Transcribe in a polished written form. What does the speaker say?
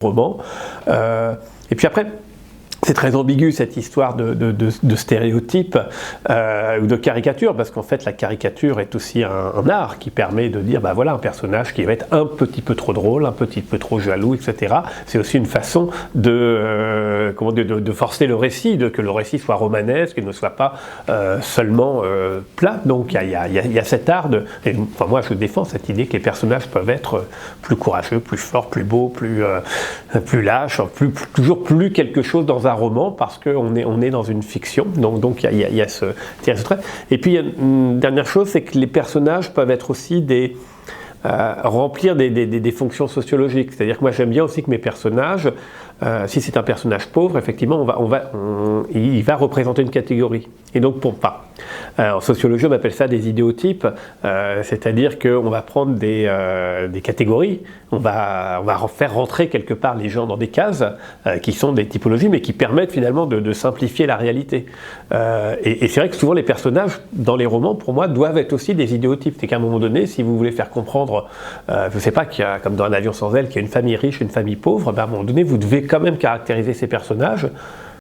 roman. Et puis après, c'est très ambigu cette histoire de stéréotypes ou de caricature, parce qu'en fait la caricature est aussi un art qui permet de dire, bah voilà, un personnage qui va être un petit peu trop drôle, un petit peu trop jaloux, etc. C'est aussi une façon de forcer le récit, que le récit soit romanesque et ne soit pas seulement plat. Donc il y a cet art enfin moi je défends cette idée que les personnages peuvent être plus courageux, plus forts, plus beaux, plus lâches, toujours plus quelque chose dans un roman, parce qu'on est dans une fiction, donc il y a ce trait. Et puis il y a une dernière chose, c'est que les personnages peuvent être aussi remplir des fonctions sociologiques. C'est-à-dire que moi j'aime bien aussi que mes personnages, si c'est un personnage pauvre, effectivement, il va représenter une catégorie. Et donc en sociologie on appelle ça des idéotypes, c'est-à-dire qu'on va prendre des catégories, on va faire rentrer quelque part les gens dans des cases qui sont des typologies, mais qui permettent finalement de simplifier la réalité. Et c'est vrai que souvent les personnages dans les romans, pour moi, doivent être aussi des idéotypes. C'est qu'à un moment donné, si vous voulez faire comprendre, je ne sais pas, qu'il y a, comme dans Un avion sans aile, qu'il y a une famille riche, une famille pauvre, à un moment donné, vous devez quand même caractériser ces personnages